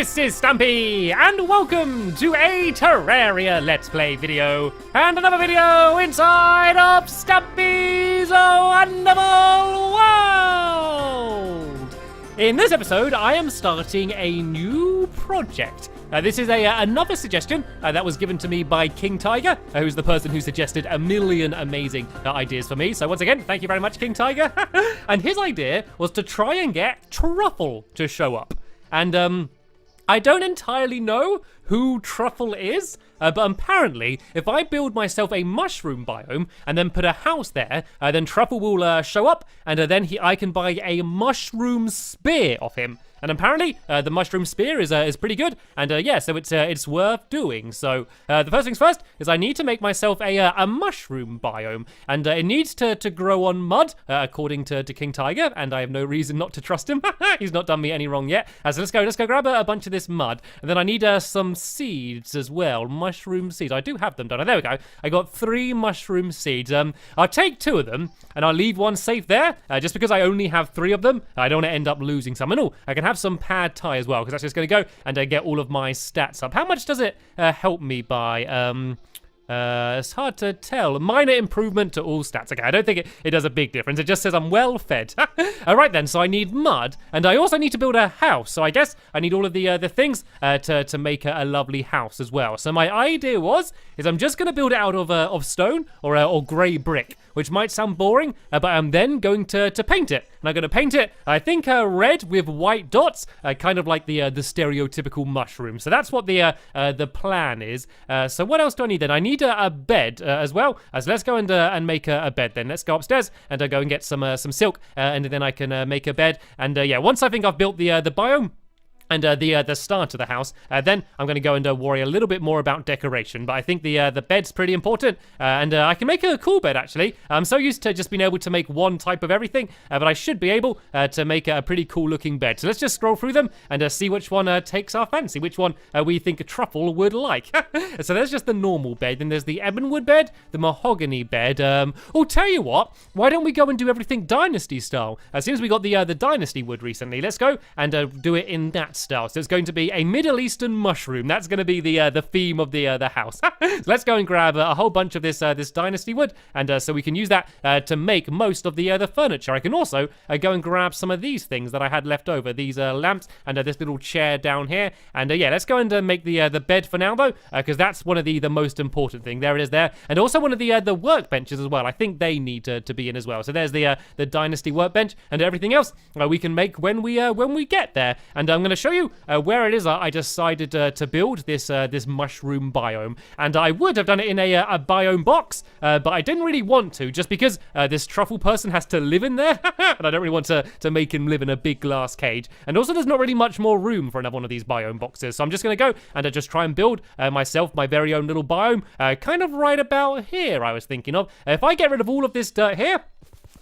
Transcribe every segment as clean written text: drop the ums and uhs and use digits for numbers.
This is Stampy, and welcome to a Terraria Let's Play video, and another video inside of Stampy's Wonderful World! In this episode, I am starting a new project. This is another suggestion that was given to me by King Tiger, who's the person who suggested a million amazing ideas for me. So once again, thank you very much, King Tiger. And his idea was to try and get Truffle to show up. And I don't entirely know who Truffle is, but apparently if I build myself a mushroom biome and then put a house there, then Truffle will show up, and then I can buy a mushroom spear off him. And apparently, the mushroom spear is pretty good, and yeah, so it's worth doing. So the first things first is I need to make myself a mushroom biome, and it needs to grow on mud, according to King Tiger, and I have no reason not to trust him. He's not done me any wrong yet. So let's go grab a bunch of this mud, and then I need some seeds as well, mushroom seeds. I do have them, don't I? There we go. I got 3 mushroom seeds. I'll take 2 of them, and I'll leave 1 safe there, just because I only have 3 of them. I don't want to end up losing some. And oh, I can have some pad thai as well, because that's just going to go and get all of my stats up. How much does it help me by? It's hard to tell. Minor improvement to all stats. Okay, I don't think it does a big difference. It just says I'm well fed. All right then, so I need mud, and I also need to build a house. So I guess I need all of the things to make a lovely house as well. So my idea is I'm just going to build it out of stone or grey brick, which might sound boring, but I'm then going to paint it. And I'm going to paint it, I think, red with white dots, kind of like the stereotypical mushroom. So that's what the plan is. So what else do I need then? I need a bed as well. So let's go and make a bed then. Let's go upstairs and go and get some silk, and then I can make a bed. And yeah, once I think I've built the biome and the start of the house, then I'm going to go and worry a little bit more about decoration. But I think the bed's pretty important, and I can make a cool bed, actually. I'm so used to just being able to make one type of everything, but I should be able to make a pretty cool-looking bed. So let's just scroll through them and see which one takes our fancy, which one we think a Truffle would like. So there's just the normal bed, then there's the ebonwood bed, the mahogany bed. Oh, tell you what, why don't we go and do everything Dynasty style? As soon as we got the Dynasty wood recently, let's go and do it in that style. So it's going to be a Middle Eastern mushroom. That's going to be the theme of the house. So let's go and grab a whole bunch of this Dynasty wood, and so we can use that to make most of the furniture. I can also go and grab some of these things that I had left over, these lamps and this little chair down here. And yeah, let's go and make the bed for now though, because that's one of the most important thing. There it is there, and also one of the workbenches as well. I think they need to be in as well. So there's the Dynasty workbench, and everything else we can make when we get there. And I'm going to show you where it is I decided to build this mushroom biome. And I would have done it in a biome box, but I didn't really want to, just because this Truffle person has to live in there, and I don't really want to make him live in a big glass cage. And also there's not really much more room for another one of these biome boxes, so I'm just going to go and just try and build myself my very own little biome, kind of right about here, I was thinking of. If I get rid of all of this dirt here,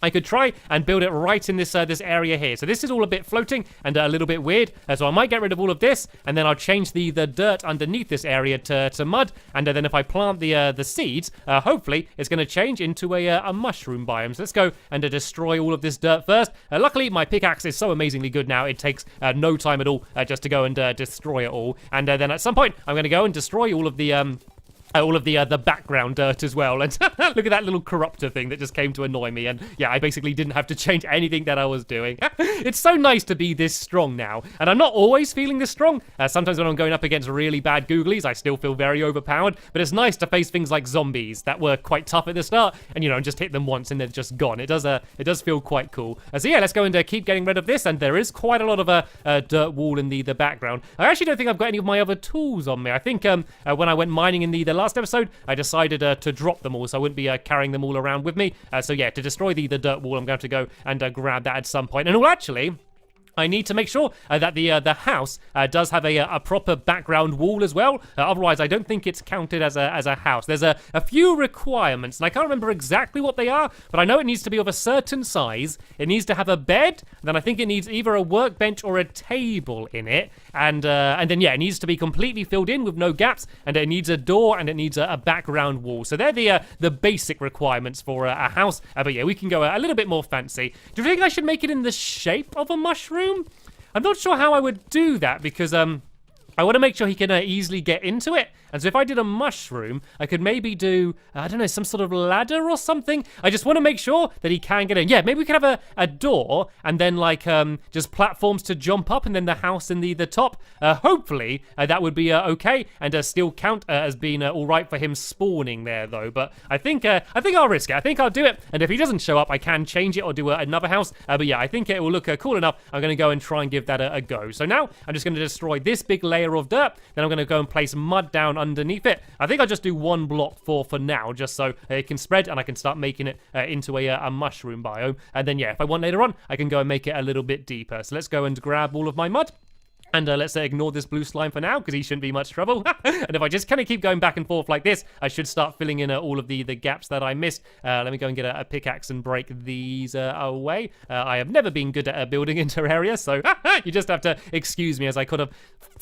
I could try and build it right in this area here. So this is all a bit floating and a little bit weird. So I might get rid of all of this, and then I'll change the dirt underneath this area to mud. And then if I plant the seeds, hopefully it's going to change into a mushroom biome. So let's go and destroy all of this dirt first. Luckily, my pickaxe is so amazingly good now. It takes no time at all just to go and destroy it all. And then at some point, I'm going to go and destroy all of the background dirt as well. And look at that little corruptor thing that just came to annoy me. And yeah, I basically didn't have to change anything that I was doing. It's so nice to be this strong now. And I'm not always feeling this strong. Sometimes when I'm going up against really bad googlies, I still feel very overpowered. But it's nice to face things like zombies that were quite tough at the start. And, you know, just hit them once and they're just gone. It does feel quite cool. So yeah, let's go and keep getting rid of this. And there is quite a lot of a dirt wall in the background. I actually don't think I've got any of my other tools on me. I think when I went mining in the last episode, I decided to drop them all, so I wouldn't be carrying them all around with me. So yeah, to destroy the dirt wall, I'm going to go and grab that at some point. And well, actually, I need to make sure that the house does have a proper background wall as well. Otherwise, I don't think it's counted as a house. There's a few requirements, and I can't remember exactly what they are, but I know it needs to be of a certain size. It needs to have a bed. Then I think it needs either a workbench or a table in it. And then, yeah, it needs to be completely filled in with no gaps, and it needs a door, and it needs a background wall. So they're the basic requirements for a house. But yeah, we can go a little bit more fancy. Do you think I should make it in the shape of a mushroom? I'm not sure how I would do that, because I want to make sure he can easily get into it. And so if I did a mushroom, I could maybe do, I don't know, some sort of ladder or something. I just want to make sure that he can get in. Yeah, maybe we could have a door and then like just platforms to jump up and then the house in the top. Hopefully that would be okay and still count as being all right for him spawning there though. But I think I'll risk it. I think I'll do it. And if he doesn't show up, I can change it or do another house. But yeah, I think it will look cool enough. I'm going to go and try and give that a go. So now I'm just going to destroy this big layer of dirt. Then I'm going to go and place mud down underneath it. I think I'll just do one block for now, just so it can spread and I can start making it into a mushroom biome. And then yeah, if I want later on, I can go and make it a little bit deeper. So let's go and grab all of my mud. And let's ignore this blue slime for now, because he shouldn't be much trouble. And if I just kind of keep going back and forth like this, I should start filling in all of the gaps that I missed. Let me go and get a pickaxe and break these away. I have never been good at building in Terraria, so you just have to excuse me as I kind of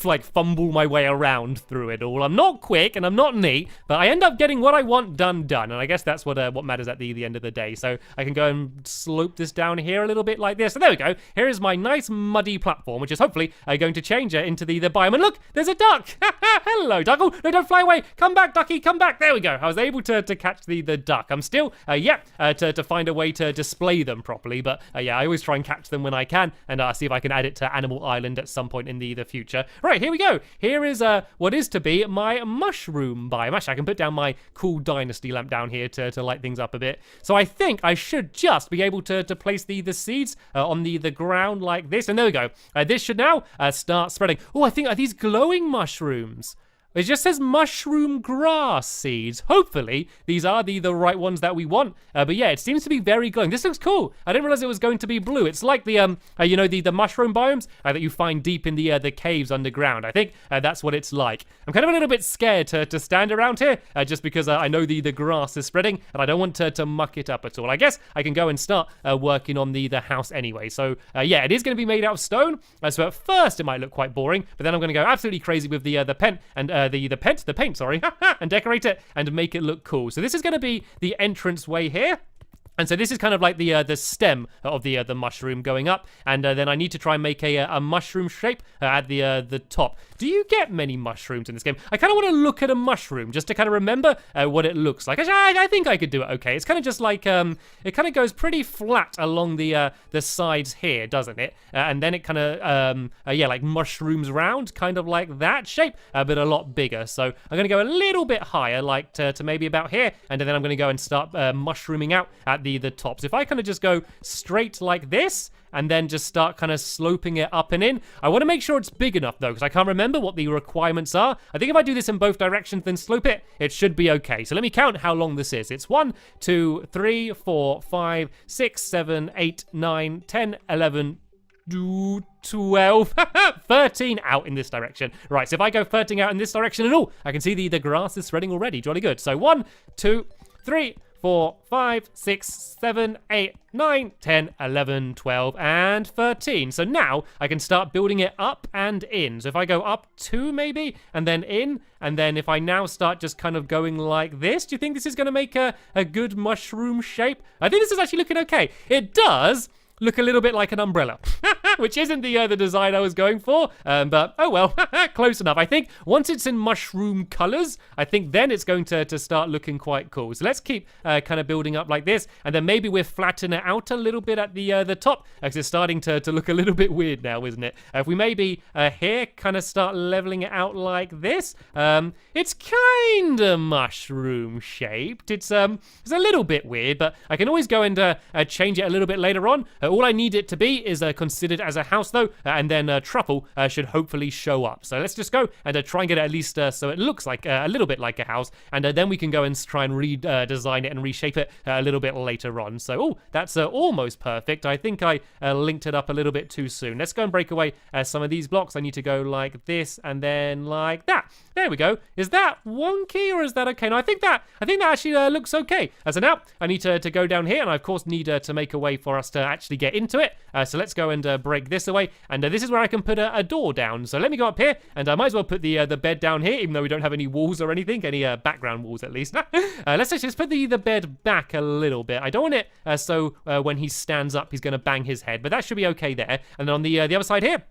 like fumble my way around through it all. I'm not quick and I'm not neat, but I end up getting what I want done. And I guess that's what matters at the end of the day. So I can go and slope this down here a little bit like this. So there we go. Here is my nice muddy platform, which is hopefully going to change it into the biome. And look, there's a duck. Hello, duck. Oh, no, don't fly away. Come back, ducky, come back. There we go. I was able to catch the duck. I'm still to find a way to display them properly, but yeah, I always try and catch them when I can, and see if I can add it to Animal Island at some point in the future. Right, here we go. Here is what is to be my mushroom biome. Actually, I can put down my cool dynasty lamp down here to light things up a bit. So I think I should just be able to place the seeds on the ground like this, and there we go. This should now start spreading. Oh, I think, are these glowing mushrooms? It just says mushroom grass seeds. Hopefully, these are the right ones that we want. But yeah, it seems to be very glowing. This looks cool. I didn't realize it was going to be blue. It's like the, you know, the mushroom biomes that you find deep in the caves underground. I think that's what it's like. I'm kind of a little bit scared to stand around here just because I know the grass is spreading and I don't want to muck it up at all. I guess I can go and start working on the house anyway. So yeah, it is going to be made out of stone. So at first, it might look quite boring, but then I'm going to go absolutely crazy with the paint and the paint, sorry, and decorate it and make it look cool. So this is going to be the entrance way here. And so this is kind of like the stem of the mushroom going up, and then I need to try and make a mushroom shape at the top. Do you get many mushrooms in this game? I kind of want to look at a mushroom just to kind of remember what it looks like. Actually, I think I could do it okay. It's kind of just like it kind of goes pretty flat along the sides here, doesn't it? And then it kind of yeah, like mushrooms round, kind of like that shape, but a lot bigger. So I'm going to go a little bit higher, like to maybe about here, and then I'm going to go and start mushrooming out at the tops. If I kind of just go straight like this and then just start kind of sloping it up and in. I want to make sure it's big enough though, because I can't remember what the requirements are. I think if I do this in both directions then slope it, it should be okay. So let me count how long this is. It's 1, 2, 3, 4, 5, 6, 7, 8, 9, 10, 11, 12, 13 out in this direction. Right, so if I go 13 out in this direction and all, I can see the grass is spreading already. Jolly good. So 1, 2, 3, 4, 5, 6, 7, 8, 9, 10, 11, 12, and 13. So now I can start building it up and in. So if I go up 2 maybe, and then in, and then if I now start just kind of going like this, do you think this is going to make a good mushroom shape? I think this is actually looking okay. It does look a little bit like an umbrella, which isn't the design I was going for, but oh well, close enough. I think once it's in mushroom colors, I think then it's going to start looking quite cool. So let's keep kind of building up like this, and then maybe we'll flatten it out a little bit at the top, because it's starting to look a little bit weird now, isn't it? If we maybe here kind of start leveling it out like this, it's kind of mushroom shaped. It's a little bit weird, but I can always go and change it a little bit later on. All I need it to be is considered as a house though, and then truffle should hopefully show up. So let's just go and try and get it at least so it looks like a little bit like a house, and then we can go and try and redesign it and reshape it a little bit later on. So oh, that's almost perfect. I think I linked it up a little bit too soon. Let's go and break away some of these blocks. I need to go like this and then like that. There we go. Is that wonky or is that okay? No, I think that actually looks okay. So now I need to go down here, and I of course need to make a way for us to actually get into it. So let's go and break this away, and this is where I can put a door down. So let me go up here, and I might as well put the bed down here, even though we don't have any walls or anything, any background walls at least. Let's just put the bed back a little bit. I don't want it so when he stands up he's going to bang his head, but that should be okay there. And then on the other side here,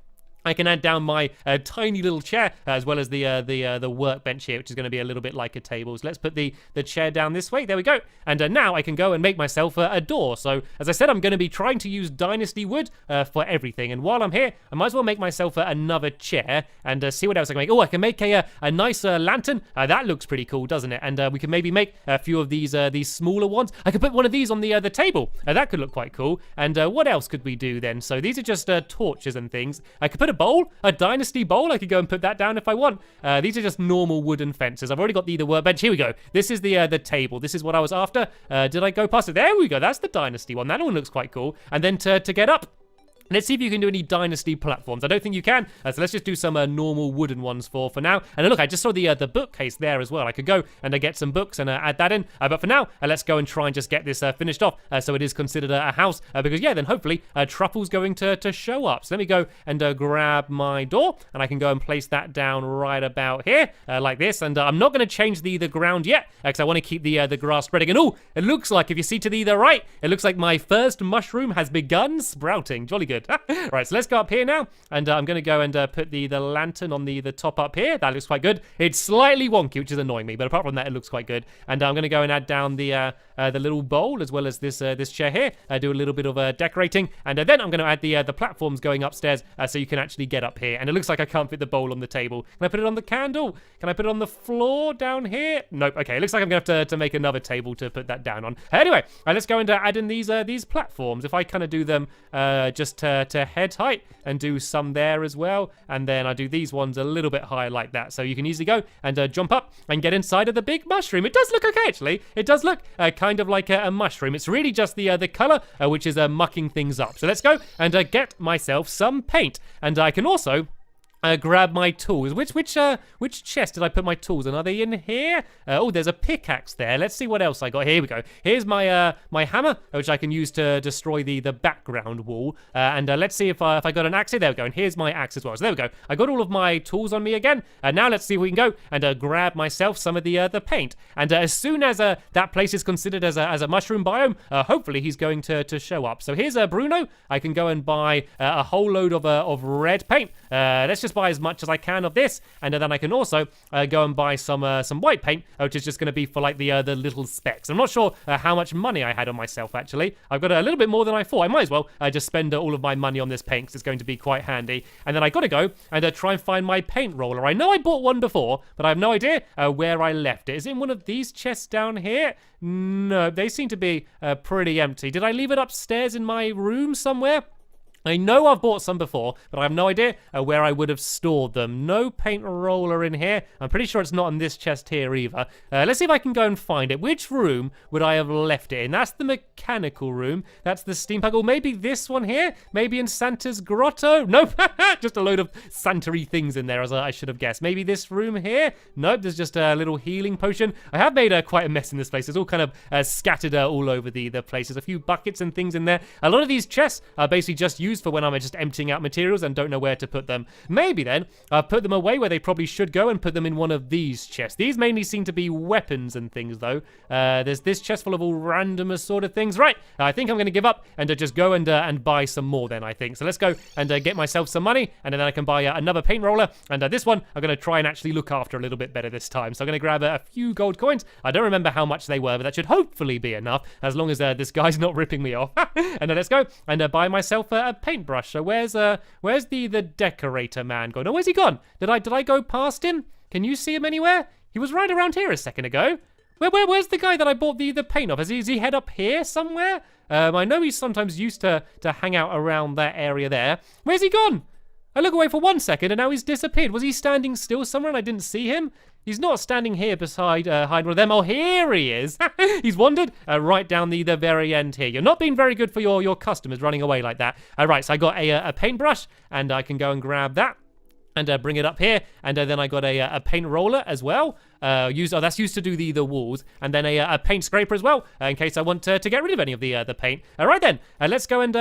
I can add down my tiny little chair, as well as the workbench here, which is going to be a little bit like a table. So let's put the chair down this way. There we go. And now I can go and make myself a door. So as I said, I'm going to be trying to use Dynasty wood for everything. And while I'm here, I might as well make myself another chair and see what else I can make. Oh, I can make a nice lantern. That looks pretty cool, doesn't it? And we can maybe make a few of these smaller ones. I could put one of these on the table. That could look quite cool. And what else could we do then? So these are just torches and things. I could put a Dynasty bowl. I could go and put that down if I want. These are just normal wooden fences. I've already got the workbench. Here we go. This is the table. This is what I was after. Did I go past it? There we go. That's the Dynasty one. That one looks quite cool. And then to get up, let's see if you can do any Dynasty platforms. I don't think you can, so let's just do some normal wooden ones for now. And look, I just saw the bookcase there as well. I could go and get some books and add that in. But for now, let's go and try and just get this finished off, so it is considered a house. Because yeah, then hopefully Truffle's going to show up. So let me go and grab my door, and I can go and place that down right about here, like this. And I'm not going to change the ground yet, because I want to keep the grass spreading. And oh, it looks like, if you see to the right, it looks like my first mushroom has begun sprouting. Jolly good. Right, so let's go up here now, and I'm going to go and put the lantern on the top up here. That looks quite good. It's slightly wonky, which is annoying me, but apart from that, it looks quite good. And I'm going to go and add down the little bowl, as well as this chair here. Do a little bit of decorating, and then I'm going to add the platforms going upstairs, so you can actually get up here. And it looks like I can't fit the bowl on the table. Can I put it on the candle? Can I put it on the floor down here? Nope. Okay, it looks like I'm going to have to make another table to put that down on. Anyway, let's go and add in these platforms. If I kind of do them just to head height, and do some there as well, and then I do these ones a little bit higher like that, so you can easily go and jump up and get inside of the big mushroom. It does look okay, actually. It does look kind of like a mushroom. It's really just the color which is mucking things up. So let's go and get myself some paint, and I can also grab my tools. Which chest did I put my tools in? Are they in here? Oh, there's a pickaxe there. Let's see what else I got. Here we go. Here's my my hammer, which I can use to destroy the background wall. And let's see if I got an axe here. There we go. And here's my axe as well. So there we go. I got all of my tools on me again. And now let's see if we can go and grab myself some of the paint. And as soon as that place is considered as a mushroom biome, hopefully he's going to show up. So here's Bruno. I can go and buy a whole load of red paint. Let's just buy as much as I can of this, and then I can also go and buy some white paint, which is just going to be for like the little specks. I'm not sure how much money I had on myself, actually. I've got a little bit more than I thought. I might as well just spend all of my money on this paint, because it's going to be quite handy. And then I got to go and try and find my paint roller. I know I bought one before, but I have no idea where I left it. Is it in one of these chests down here? No, they seem to be pretty empty. Did I leave it upstairs in my room somewhere? I know I've bought some before, but I have no idea where I would have stored them. No paint roller in here. I'm pretty sure it's not in this chest here either. Let's see if I can go and find it. Which room would I have left it in? That's the mechanical room. That's the steampunk. Or maybe this one here? Maybe in Santa's grotto? Nope. Just a load of Santa-y things in there, as I should have guessed. Maybe this room here? Nope, there's just a little healing potion. I have made quite a mess in this place. It's all kind of scattered all over the place. There's a few buckets and things in there. A lot of these chests are basically just used for when I'm just emptying out materials and don't know where to put them. Maybe then I'll put them away where they probably should go and put them in one of these chests. These mainly seem to be weapons and things, though. There's this chest full of all random sort of things. Right, I think I'm going to give up and just go and buy some more then, I think. So let's go and get myself some money, and then I can buy another paint roller. And this one I'm going to try and actually look after a little bit better this time. So I'm going to grab a few gold coins. I don't remember how much they were, but that should hopefully be enough, as long as this guy's not ripping me off. And then let's go and buy myself a paintbrush. So where's the decorator man gone? Oh, where's he gone? Did I go past him? Can you see him anywhere? He was right around here a second ago. Where's the guy that I bought the paint off? Is he head up here somewhere? I know he's sometimes used to hang out around that area there. Where's he gone? I look away for 1 second and now he's disappeared. Was he standing still somewhere and I didn't see him? He's not standing here beside one of them. Oh, here he is. He's wandered right down the very end here. You're not being very good for your customers running away like that. Right, so I got a paintbrush, and I can go and grab that and bring it up here. And then I got a paint roller as well. That's used to do the walls, and then a paint scraper as well, in case I want to get rid of any of the paint. All right then, let's go and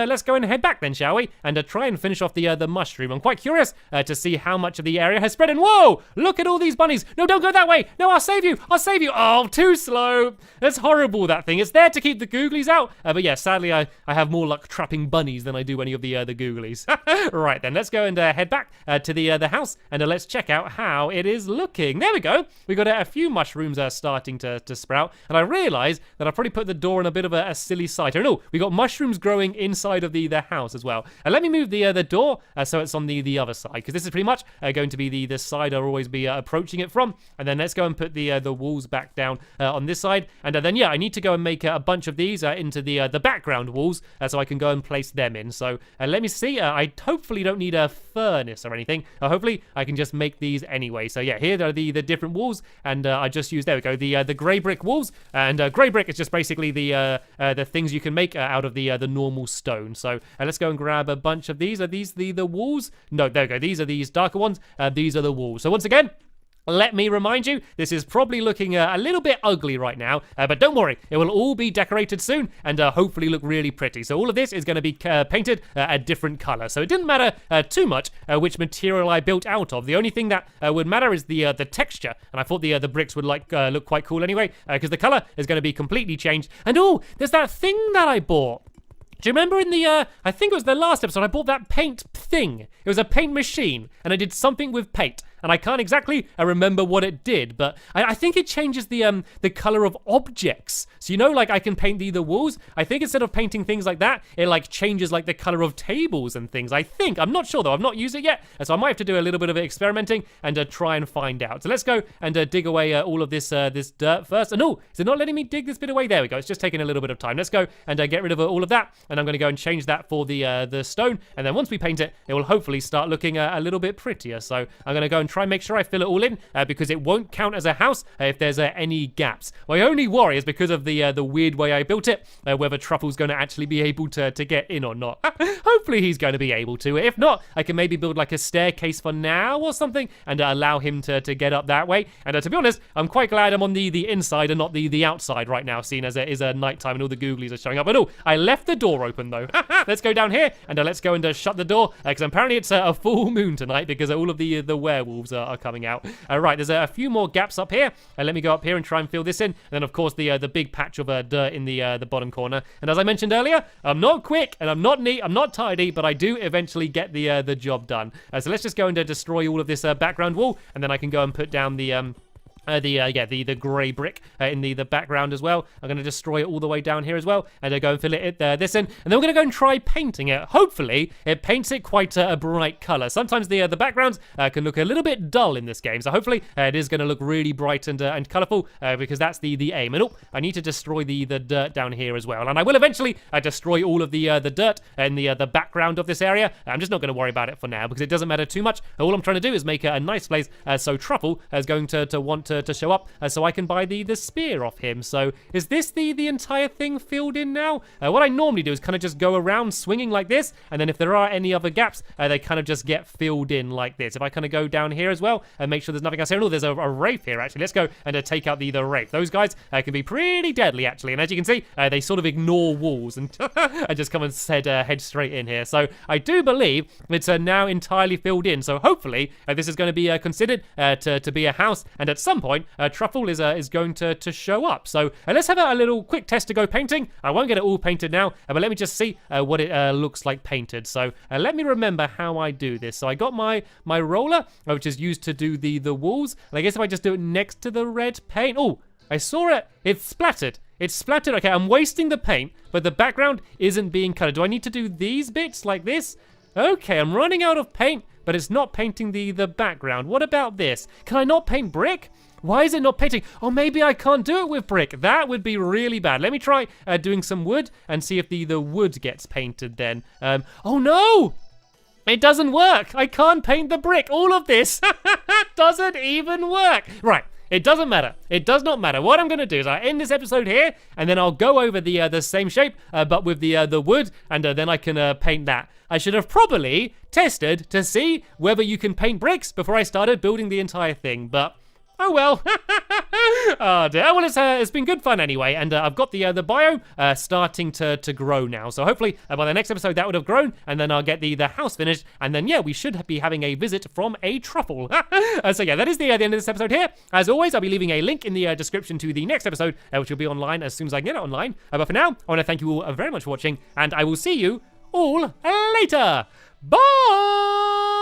head back then, shall we? And try and finish off the mushroom. I'm quite curious to see how much of the area has spread. And whoa, look at all these bunnies. No, don't go that way. No, I'll save you. I'll save you. Oh, too slow. That's horrible, that thing. It's there to keep the googlies out. But yeah, sadly, I have more luck trapping bunnies than I do any of the googlies. Right then, let's go and head back to the house, and let's check out how it is looking. There we go. We got a few mushrooms starting to sprout, and I realized that I probably put the door in a bit of a silly site. Oh no, we got mushrooms growing inside of the house as well. And let me move the door so it's on the other side, because this is pretty much going to be the side I'll always be approaching it from. And then let's go and put the walls back down on this side, and then yeah, I need to go and make a bunch of these into the background walls so I can go and place them in. So let me see. I hopefully don't need a furnace or anything. Hopefully I can just make these anyway. So yeah, here are the different walls, and I just use, there we go, the grey brick walls. And grey brick is just basically the things you can make out of the normal stone. So let's go and grab a bunch of these. Are these the walls? No, there we go. These are these darker ones. These are the walls. So once again, let me remind you, this is probably looking a little bit ugly right now, but don't worry, it will all be decorated soon and hopefully look really pretty. So all of this is going to be painted a different color. So it didn't matter too much which material I built out of. The only thing that would matter is the texture, and I thought the bricks would look quite cool anyway, because the color is going to be completely changed. And oh, there's that thing that I bought. Do you remember in the, I think it was the last episode, I bought that paint thing. It was a paint machine, and I did something with paint. And I can't exactly remember what it did, but I think it changes the color of objects. So you know, like I can paint the walls. I think instead of painting things like that, it like changes like the color of tables and things. I think. I'm not sure though. I've not used it yet, so I might have to do a little bit of experimenting and try and find out. So let's go and dig away all of this dirt first. And oh, is it not letting me dig this bit away? There we go. It's just taking a little bit of time. Let's go and get rid of all of that, and I'm going to go and change that for the stone. And then once we paint it, it will hopefully start looking a little bit prettier. So I'm going to go and try and make sure I fill it all in because it won't count as a house if there's any gaps. My only worry is because of the weird way I built it, whether Truffle's going to actually be able to get in or not. Hopefully he's going to be able to. If not, I can maybe build like a staircase for now or something and allow him to get up that way. And to be honest, I'm quite glad I'm on the inside and not the outside right now, seeing as it is nighttime and all the googlies are showing up. But oh, I left the door open though. Let's go down here and let's go and shut the door because apparently it's a full moon tonight because all of the werewolves are coming out. Right, there's a few more gaps up here. Let me go up here and try and fill this in. And then, of course, the big patch of dirt in the bottom corner. And as I mentioned earlier, I'm not quick and I'm not neat, I'm not tidy, but I do eventually get the job done. So let's just go and destroy all of this background wall, and then I can go and put down the grey brick in the background as well. I'm going to destroy it all the way down here as well, and go and fill this in. And then we're going to go and try painting it. Hopefully, it paints it quite a bright color. Sometimes the backgrounds can look a little bit dull in this game, so hopefully it is going to look really bright and colorful because that's the aim. And oh, I need to destroy the dirt down here as well. And I will eventually destroy all of the dirt in the background of this area. I'm just not going to worry about it for now because it doesn't matter too much. All I'm trying to do is make a nice place so Truffle is going to want to show up so I can buy the spear off him. So is this the entire thing filled in now? What I normally do is kind of just go around swinging like this, and then if there are any other gaps, they kind of just get filled in like this. If I kind of go down here as well and make sure there's nothing else here. Oh, there's a wraith here actually. Let's go and take out the wraith. Those guys can be pretty deadly actually, and as you can see, they sort of ignore walls and just come and head straight in here. So I do believe it's now entirely filled in. So hopefully this is going to be considered to be a house, and at some point Truffle is going to show up. So let's have a little quick test to go painting. I won't get it all painted now, but let me just see what it looks like painted. So let me remember how I do this. So I got my roller, which is used to do the walls. And I guess if I just do it next to the red paint. Oh, I saw it. It's splattered. It's splattered. Okay, I'm wasting the paint, but the background isn't being colored. Do I need to do these bits like this? Okay, I'm running out of paint, but it's not painting the background. What about this? Can I not paint brick? Why is it not painting? Oh, maybe I can't do it with brick. That would be really bad. Let me try doing some wood and see if the wood gets painted then. Oh no! It doesn't work. I can't paint the brick. All of this doesn't even work. Right. It doesn't matter. It does not matter. What I'm going to do is I end this episode here, and then I'll go over the same shape, but with the wood, and then I can paint that. I should have probably tested to see whether you can paint bricks before I started building the entire thing, but Oh well. Oh dear. Well, it's been good fun anyway, and I've got the bio starting to grow now. So hopefully by the next episode that would have grown, and then I'll get the house finished, and then yeah, we should be having a visit from a truffle. So yeah, that is the end of this episode here. As always, I'll be leaving a link in the description to the next episode, which will be online as soon as I can get it online. But for now, I want to thank you all very much for watching, and I will see you all later. Bye.